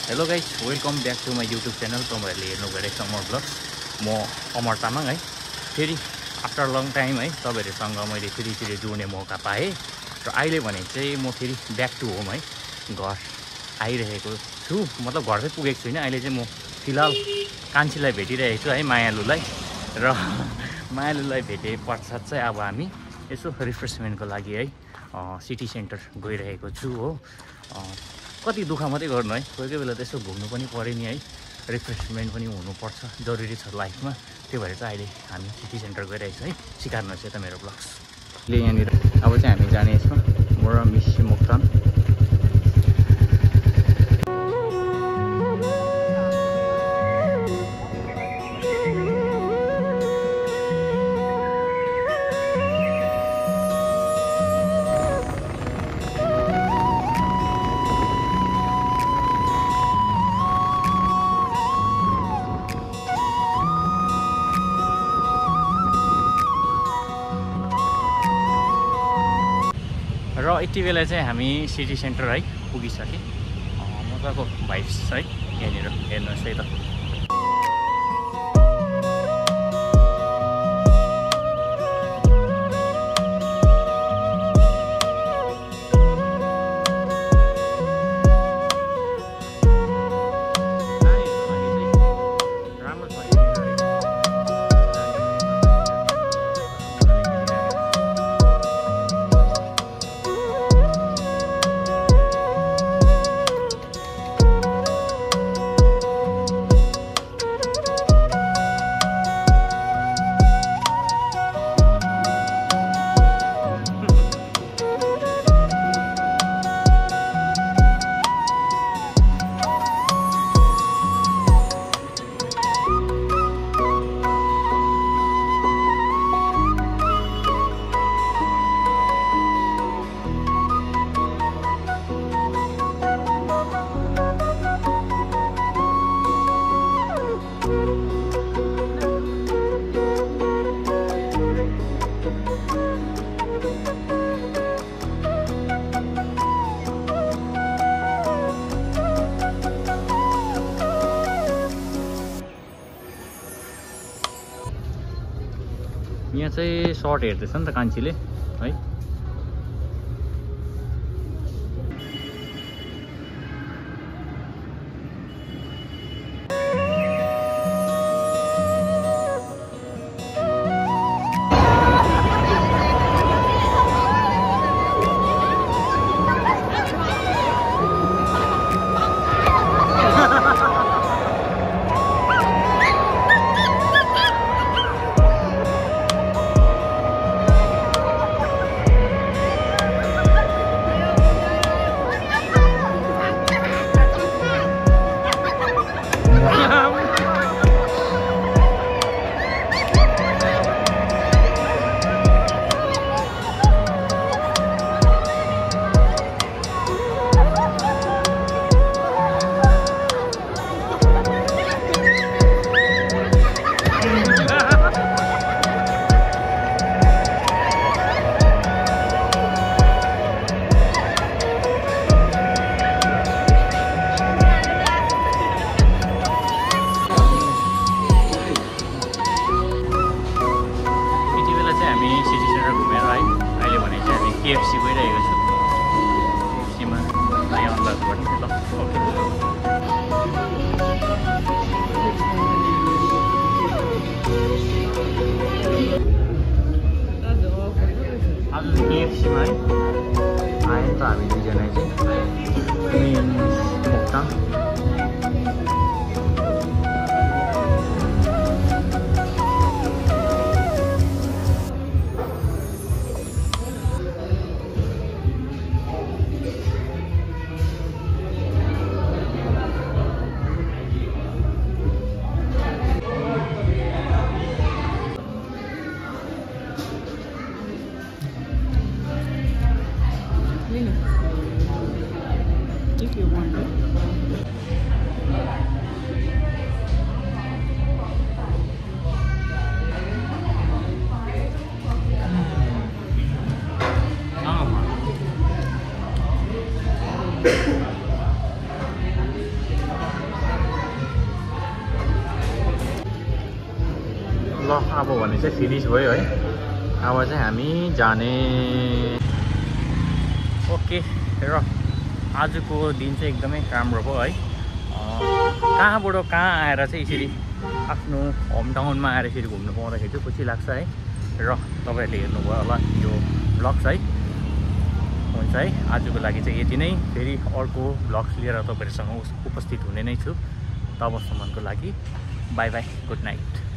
Hello guys, welcome back to my YouTube channel. तपाईँहरूले हेर्नु भइरहेको छ अमर ब्लग्स। म अमर तामाङ है। फेरि आफ्टर लङ टाइम है तपाईँहरूसँग मैले फेरि जोड्ने मौका पाएँ र अहिले भने चाहिँ म फेरि ब्याक टु होम है घर आइरहेको छु। मतलब घर चाहिँ पुगेको छुइनँ। अहिले चाहिँ म फिलहाल कान्छीलाई भेटिरहेको छु है, मायालुलाई। र मायालुलाई भेटे पश्चात चाहिँ अब हामी यसो रिफ्रेसमेन्टको लागि है सिटी सेन्टर गइरहेको छु हो। कति दुःख मात्रै गर्नु है, कोही कोही बेला त यसो घुम्नु पनि पऱ्यो नि है, रिफ्रेसमेन्ट पनि हुनुपर्छ, जरुरी छ लाइफमा। त्यही भएर चाहिँ अहिले हामी सिटी सेन्टर गइरहेको छ है। सिकार्नुहोस् यता मेरो ब्लग्स। यहाँनिर अब चाहिँ हामी जाने यसमा म र मिस मोक्तान। र यति बेला चाहिँ हामी सिटी सेन्टर है पुगिसक्यौँ। मजाको भाइब्स है यहाँनिर, हेर्नुहोस् है त। यहाँ चाहिँ सर्ट हेर्दैछ नि त कान्छीले है। KFC गइरहेको छु। KFCमा नयाँ अनलक गर्ने ल। ओके, आज KFCमा है आयो नि त हामी दुईजना चाहिँ Moktan. If you want it. ल अब भने चाहिँ फिनिस भयो है। अब चाहिँ हामी जाने। ओके र आजको दिन चाहिँ एकदमै राम्रो भयो है। कहाँबाट कहाँ आएर चाहिँ यसरी आफ्नो होम टाउनमा आएर यसरी घुम्नु पाउँदाखेरि चाहिँ खुसी लाग्छ है। र तपाईँहरूले हेर्नुभयो होला यो भ्लग्स है। हुन्छ है, आजको लागि चाहिँ यति नै। फेरि अर्को भ्लग्स लिएर तपाईँहरूसँग उपस्थित हुने नै छु। तबसम्मको लागि बाई बाई, गुड नाइट।